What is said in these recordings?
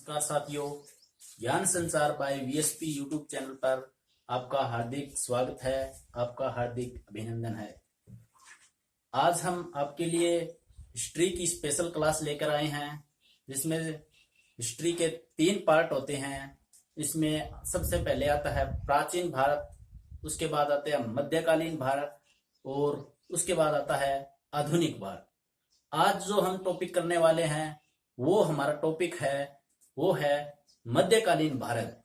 नमस्कार साथियों, ज्ञान संचार बाय वीएसपी यूट्यूब चैनल पर आपका हार्दिक स्वागत है, आपका हार्दिक अभिनंदन है। आज हम आपके लिए हिस्ट्री की स्पेशल क्लास लेकर आए हैं, जिसमें हिस्ट्री के 3 पार्ट होते हैं। इसमें सबसे पहले आता है प्राचीन भारत, उसके बाद आते हैं मध्यकालीन भारत और उसके बाद आता है आधुनिक भारत। आज जो हम टॉपिक करने वाले हैं वो हमारा टॉपिक है, वो है मध्यकालीन भारत।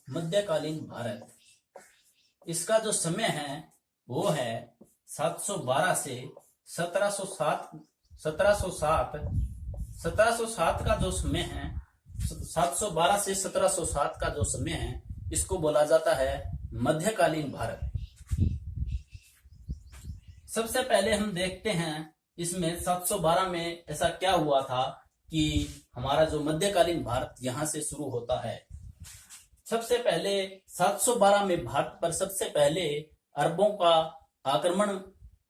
मध्यकालीन भारत, इसका जो समय है वो है 712 से 1707। 1707 का जो समय है, 712 से 1707 का जो समय है, इसको बोला जाता है मध्यकालीन भारत। सबसे पहले हम देखते हैं इसमें 712 में ऐसा क्या हुआ था कि हमारा जो मध्यकालीन भारत यहां से शुरू होता है। सबसे पहले 712 में भारत पर सबसे पहले अरबों का आक्रमण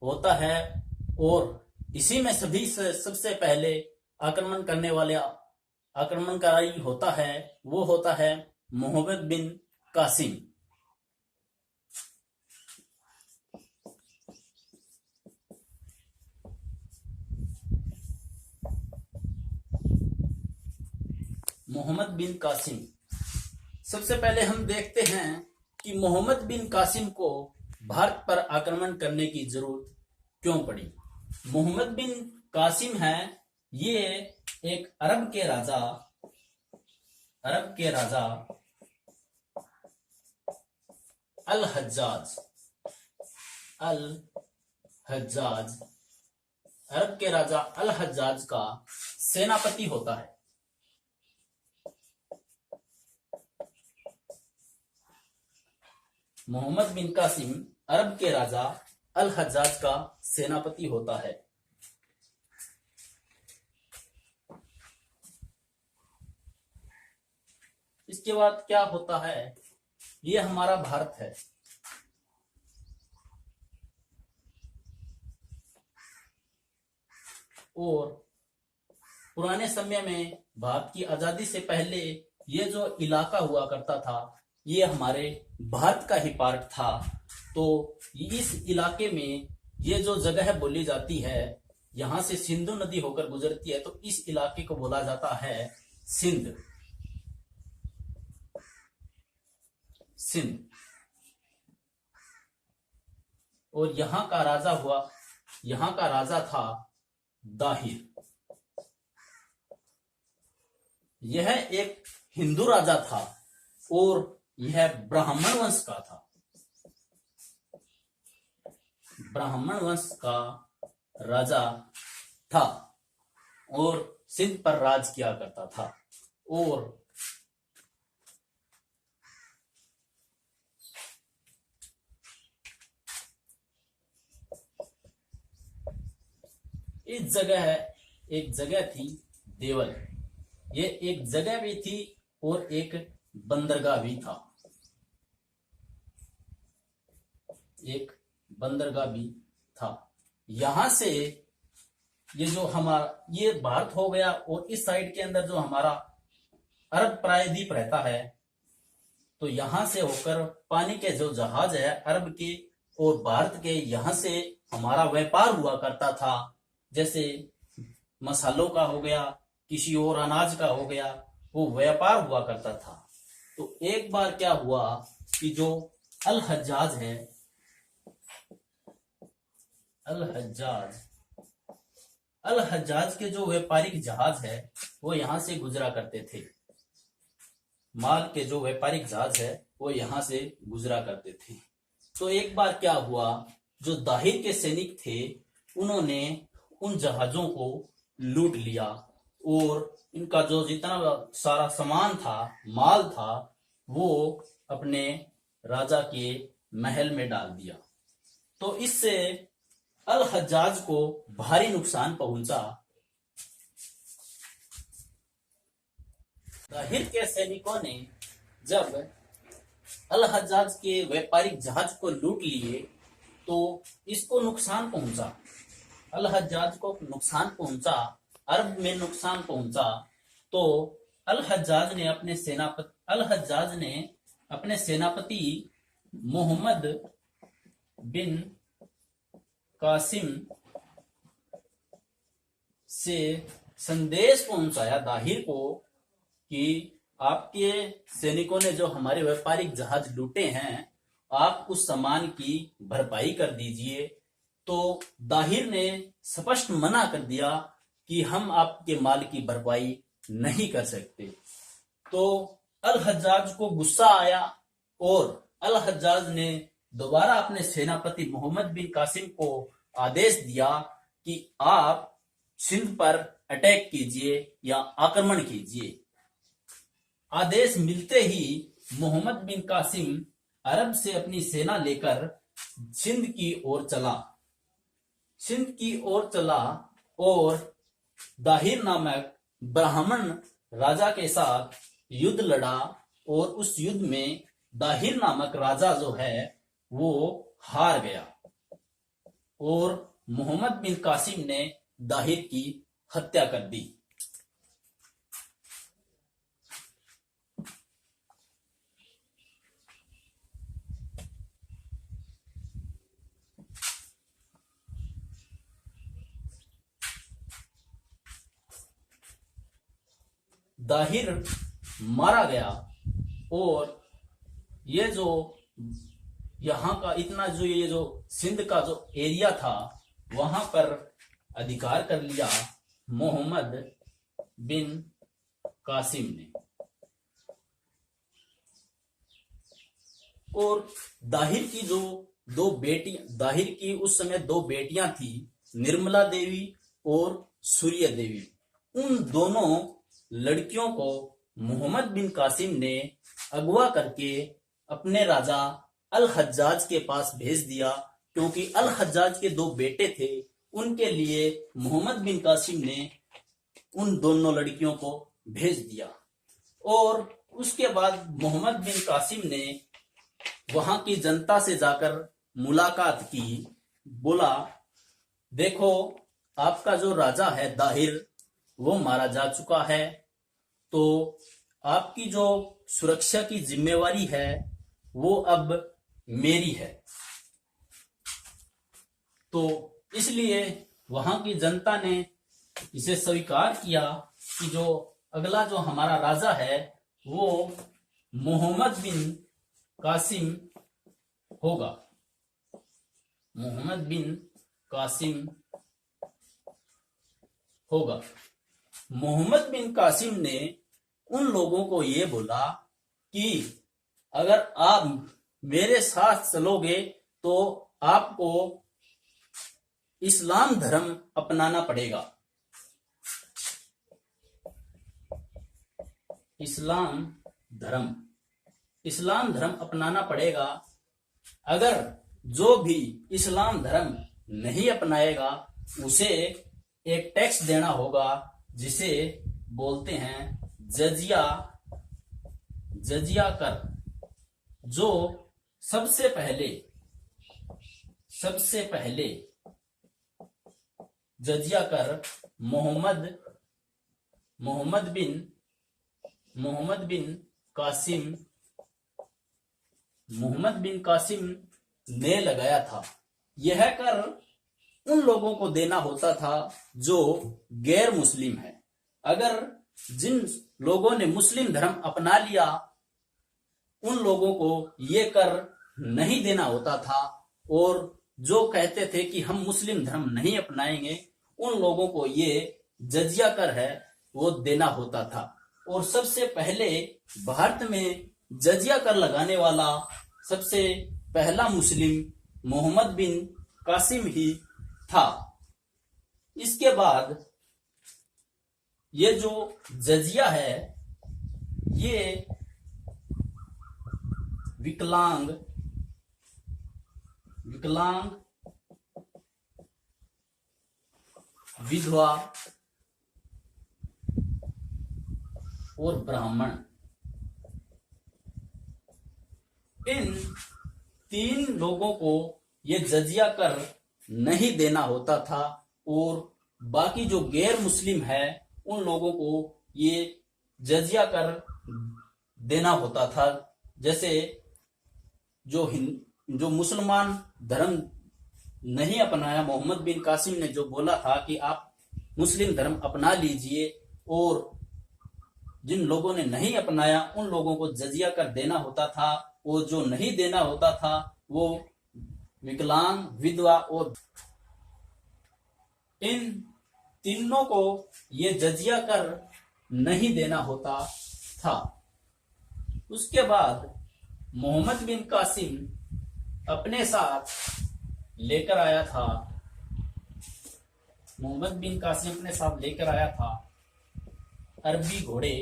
होता है और इसी में सभी से सबसे पहले आक्रमण करने वाले आक्रमणकारी होता है, वो होता है मोहम्मद बिन कासिम। मोहम्मद बिन कासिम। सबसे पहले हम देखते हैं कि मोहम्मद बिन कासिम को भारत पर आक्रमण करने की जरूरत क्यों पड़ी। मोहम्मद बिन कासिम है, ये एक अरब के राजा अल हज्जाज अरब के राजा अल हज्जाज का सेनापति होता है। मोहम्मद बिन कासिम अरब के राजा अल हज्जाज का सेनापति होता है। इसके बाद क्या होता है, ये हमारा भारत है। और पुराने समय में भारत की आजादी से पहले ये जो इलाका हुआ करता था, ये हमारे भारत का ही पार्ट था। तो इस इलाके में ये जो जगह बोली जाती है, यहां से सिंधु नदी होकर गुजरती है, तो इस इलाके को बोला जाता है सिंध। और यहां का राजा था दाहिर। यह एक हिंदू राजा था और यह ब्राह्मण वंश का था। ब्राह्मण वंश का राजा था और सिंध पर राज किया करता था। और इस एक जगह थी देवल। ये एक जगह भी थी और एक बंदरगाह भी था। यहां से ये जो हमारा ये भारत हो गया, और इस साइड के अंदर जो हमारा अरब प्रायद्वीप रहता है, तो यहां से होकर पानी के जो जहाज है अरब के और भारत के, यहां से हमारा व्यापार हुआ करता था। जैसे मसालों का हो गया, किसी और अनाज का हो गया, वो व्यापार हुआ करता था। तो एक बार क्या हुआ कि जो अल हज्जाज के जो व्यापारिक जहाज है वो यहां से गुजरा करते थे। माल के जो व्यापारिक जहाज है वो यहां से गुजरा करते थे। तो एक बार क्या हुआ, जो दाहिर के सैनिक थे उन्होंने उन जहाजों को लूट लिया और इनका जो जितना सारा सामान था, माल था, वो अपने राजा के महल में डाल दिया। तो इससे अल हज्जाज को भारी नुकसान पहुंचा। दाहिर के सैनिकों ने जब अल हज्जाज के व्यापारिक जहाज को लूट लिए, तो इसको नुकसान पहुंचा, अल हज्जाज को नुकसान पहुंचा, अरब में नुकसान पहुंचा। तो अल हज्जाज ने अपने सेनापति मोहम्मद बिन कासिम से संदेश पहुंचाया दाहिर को कि आपके सैनिकों ने जो हमारे व्यापारिक जहाज लूटे हैं, आप उस सामान की भरपाई कर दीजिए। तो दाहिर ने स्पष्ट मना कर दिया कि हम आपके माल की भरपाई नहीं कर सकते। तो अल हज्जाज को गुस्सा आया और अल हज्जाज ने दोबारा अपने सेनापति मोहम्मद बिन कासिम को आदेश दिया कि आप सिंध पर अटैक कीजिए या आक्रमण कीजिए। आदेश मिलते ही मोहम्मद बिन कासिम अरब से अपनी सेना लेकर सिंध की ओर चला और दाहिर नामक ब्राह्मण राजा के साथ युद्ध लड़ा और उस युद्ध में दाहिर नामक राजा जो है वो हार गया और मोहम्मद बिन कासिम ने दाहिर की हत्या कर दी। दाहिर मारा गया और ये जो यहाँ का इतना जो ये जो सिंध का जो एरिया था वहां पर अधिकार कर लिया मोहम्मद बिन कासिम ने। और दाहिर की दाहिर की उस समय 2 बेटियां थी, निर्मला देवी और सूर्य देवी। उन दोनों लड़कियों को मोहम्मद बिन कासिम ने अगवा करके अपने राजा अल हज्जाज के पास भेज दिया, क्योंकि अल हज्जाज के 2 बेटे थे। उनके लिए मोहम्मद बिन कासिम ने उन दोनों लड़कियों को भेज दिया। और उसके बाद मोहम्मद बिन कासिम ने वहां की जनता से जाकर मुलाकात की, बोला देखो आपका जो राजा है दाहिर वो मारा जा चुका है, तो आपकी जो सुरक्षा की जिम्मेवारी है वो अब मेरी है। तो इसलिए वहां की जनता ने इसे स्वीकार किया कि जो अगला जो हमारा राजा है वो मोहम्मद बिन कासिम होगा। मोहम्मद बिन कासिम होगा। मोहम्मद बिन कासिम ने उन लोगों को ये बोला कि अगर आप मेरे साथ चलोगे तो आपको इस्लाम धर्म अपनाना पड़ेगा। इस्लाम धर्म अपनाना पड़ेगा। अगर जो भी इस्लाम धर्म नहीं अपनाएगा उसे एक टैक्स देना होगा, जिसे बोलते हैं जजिया कर, जो सबसे पहले जजिया कर मोहम्मद बिन कासिम ने लगाया था। यह कर उन लोगों को देना होता था जो गैर मुस्लिम है। अगर जिन लोगों ने मुस्लिम धर्म अपना लिया उन लोगों को ये कर नहीं देना होता था, और जो कहते थे कि हम मुस्लिम धर्म नहीं अपनाएंगे उन लोगों को ये जजिया कर है वो देना होता था। और सबसे पहले भारत में जजिया कर लगाने वाला सबसे पहला मुस्लिम मोहम्मद बिन कासिम ही था। इसके बाद ये जो जजिया है ये विकलांग विधवा और ब्राह्मण, इन 3 लोगों को ये जजिया कर नहीं देना होता था और बाकी जो गैर मुस्लिम है उन लोगों को ये जजिया कर देना होता था। जैसे जो मुसलमान धर्म नहीं अपनाया, मोहम्मद बिन कासिम ने जो बोला था कि आप मुस्लिम धर्म अपना लीजिए, और जिन लोगों ने नहीं अपनाया उन लोगों को जजिया कर देना होता था, और जो नहीं देना होता था वो विकलांग, विधवा और इन तीनों को ये जजिया कर नहीं देना होता था। उसके बाद मोहम्मद बिन कासिम अपने साथ लेकर आया था, मोहम्मद बिन कासिम अपने साथ लेकर आया था अरबी घोड़े,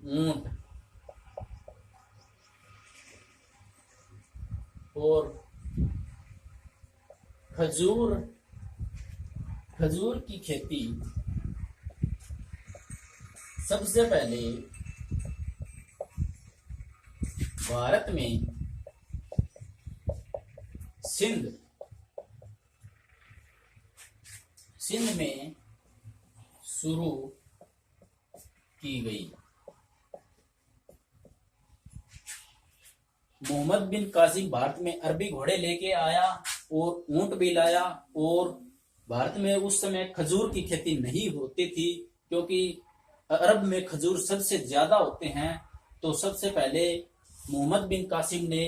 ऊंट और खजूर की खेती सबसे पहले भारत में सिंध में शुरू की गई। मोहम्मद बिन कासिम भारत में अरबी घोड़े लेके आया और ऊंट भी लाया, और भारत में उस समय खजूर की खेती नहीं होती थी क्योंकि अरब में खजूर सबसे ज्यादा होते हैं। तो सबसे पहले मोहम्मद बिन कासिम ने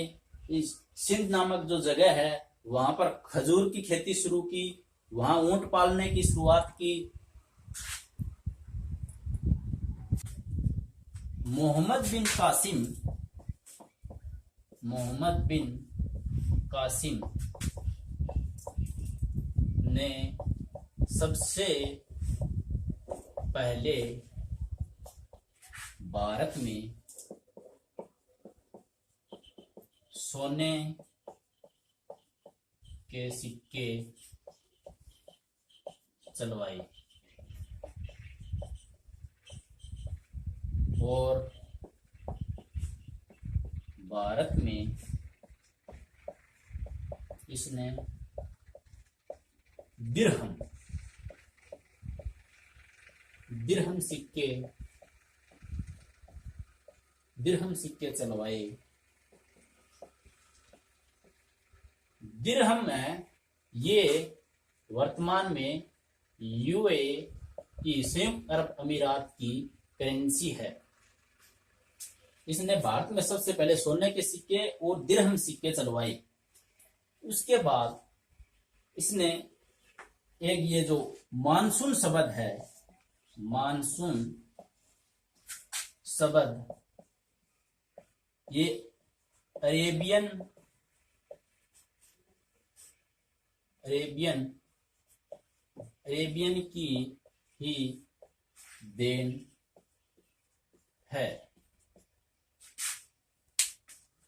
इस सिंध नामक जो जगह है वहां पर खजूर की खेती शुरू की, वहां ऊंट पालने की शुरुआत की। मोहम्मद बिन कासिम ने सबसे पहले भारत में सोने के सिक्के चलवाए और भारत में इसने दिरहम सिक्के चलवाए। दिरहम है ये वर्तमान में यूएई की संयुक्त अरब अमीरात की करेंसी है। इसने भारत में सबसे पहले सोने के सिक्के और दिरहम सिक्के चलवाए। उसके बाद इसने एक ये जो मानसून शब्द है, मानसून शब्द ये अरेबियन की ही देन है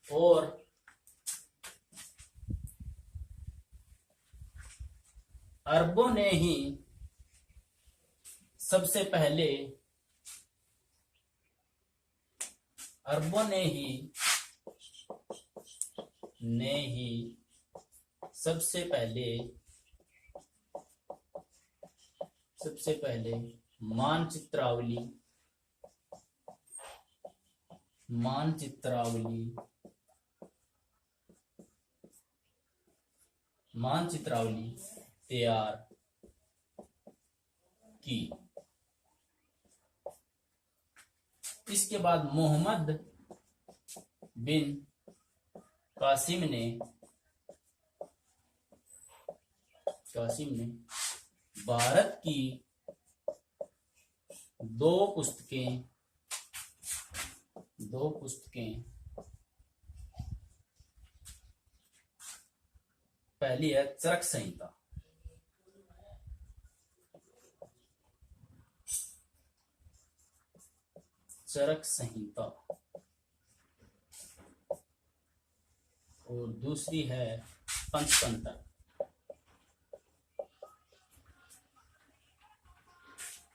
और अरबों ने ही सबसे पहले सबसे पहले मानचित्रावली तैयार की। इसके बाद मोहम्मद बिन कासिम ने भारत की दो पुस्तकें पहली है चरक संहिता। और दूसरी है पंचतंत्र।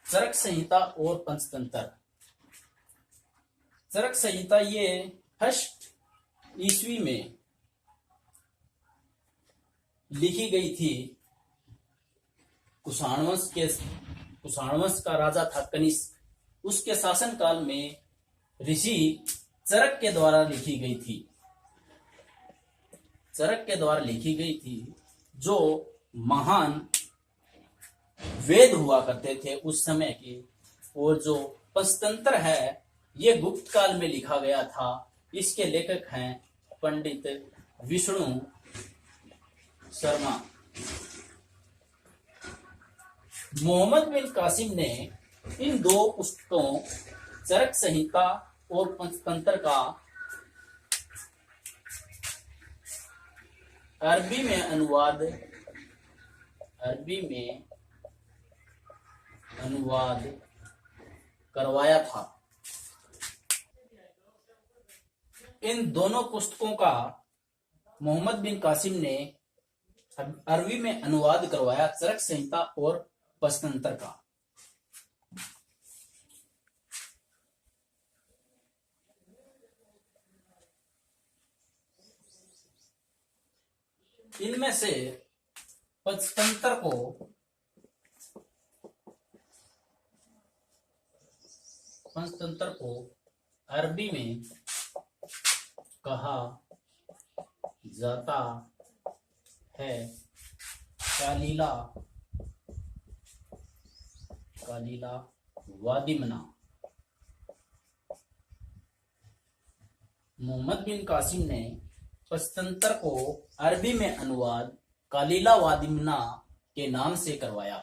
चरक संहिता और पंचतंत्र चरक संहिता ये फर्स्ट ईस्वी में लिखी गई थी। कुषाण वंश का राजा था कनिष्क, उसके शासन काल में ऋषि चरक के द्वारा लिखी गई थी। चरक के द्वारा लिखी गई थी, जो महान वेद हुआ करते थे उस समय के। और जो पंचतंत्र है ये गुप्त काल में लिखा गया था। इसके लेखक हैं पंडित विष्णु शर्मा। मोहम्मद बिन कासिम ने इन दो पुस्तकों चरक संहिता और पंचतंत्र का अरबी में अनुवाद करवाया था। इन दोनों पुस्तकों का मोहम्मद बिन कासिम ने अरबी में अनुवाद करवाया, चरक संहिता और पंचतंत्र का। इनमें से पंचतंत्र को अरबी में कहा जाता है कालीला वादिमना। मोहम्मद बिन कासिम ने पंचतंत्र को अरबी में अनुवाद कालीला वादिमना के नाम से करवाया।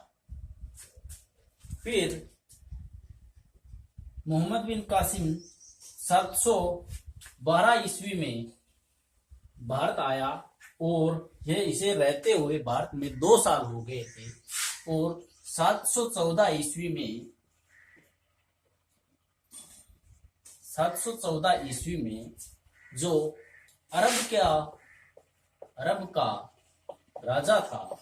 फिर मोहम्मद बिन कासिम 712 ईस्वी में भारत आया और यह इसे रहते हुए भारत में 2 साल हो गए थे। और 714 ईस्वी में जो अरब का राजा था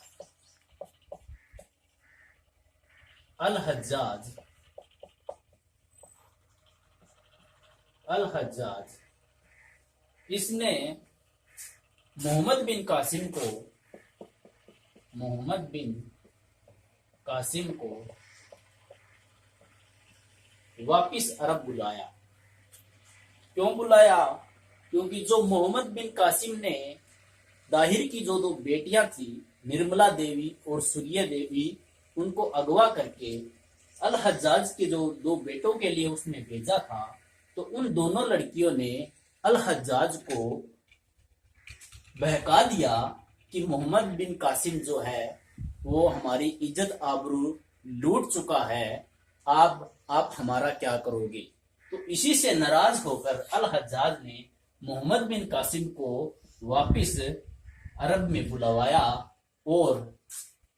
अल हज्जाज, इसने मोहम्मद बिन कासिम को वापिस अरब बुलाया। क्यों बुलाया? क्योंकि जो मोहम्मद बिन कासिम ने दाहिर की जो 2 बेटियां थी, निर्मला देवी और सूर्य देवी, उनको अगवा करके अल हज्जाज के जो 2 बेटों के लिए उसने भेजा था, तो उन दोनों लड़कियों ने अल हज्जाज को बहका दिया कि मोहम्मद बिन कासिम जो है वो हमारी इज्जत आबरू लूट चुका है, आप हमारा क्या करोगे। तो इसी से नाराज होकर अल हज्जाज ने मोहम्मद बिन कासिम को वापिस अरब में बुलवाया और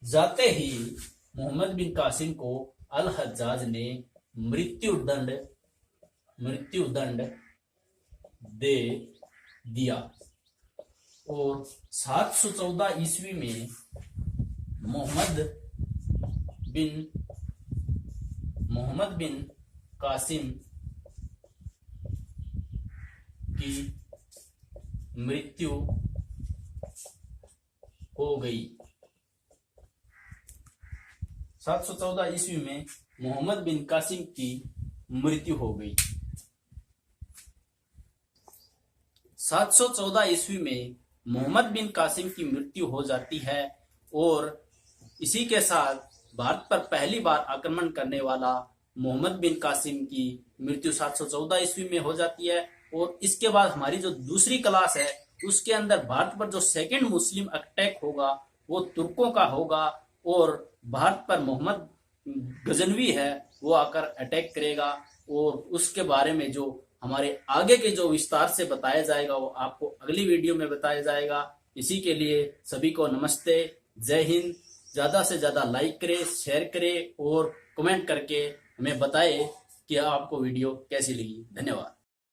जाते ही मोहम्मद बिन कासिम को अल हज्जाज ने मृत्यु दंड दे दिया। और 714 ईस्वी में मोहम्मद बिन कासिम की मृत्यु हो गई। 714 ईस्वी में मोहम्मद बिन कासिम की मृत्यु हो गई। 714 ईस्वी में मोहम्मद बिन कासिम की मृत्यु हो जाती है और इसी के साथ भारत पर पहली बार आक्रमण करने वाला मोहम्मद बिन कासिम की मृत्यु 714 ईस्वी में हो जाती है। और इसके बाद हमारी जो दूसरी क्लास है उसके अंदर भारत पर जो सेकंड मुस्लिम अटैक होगा वो तुर्कों का होगा और भारत पर मोहम्मद गजनवी है वो आकर अटैक करेगा। और उसके बारे में जो हमारे आगे के जो विस्तार से बताया जाएगा वो आपको अगली वीडियो में बताया जाएगा। इसी के लिए सभी को नमस्ते, जय हिंद। ज्यादा से ज्यादा लाइक करें, शेयर करें और कमेंट करके हमें बताएं कि आपको वीडियो कैसी लगी। धन्यवाद।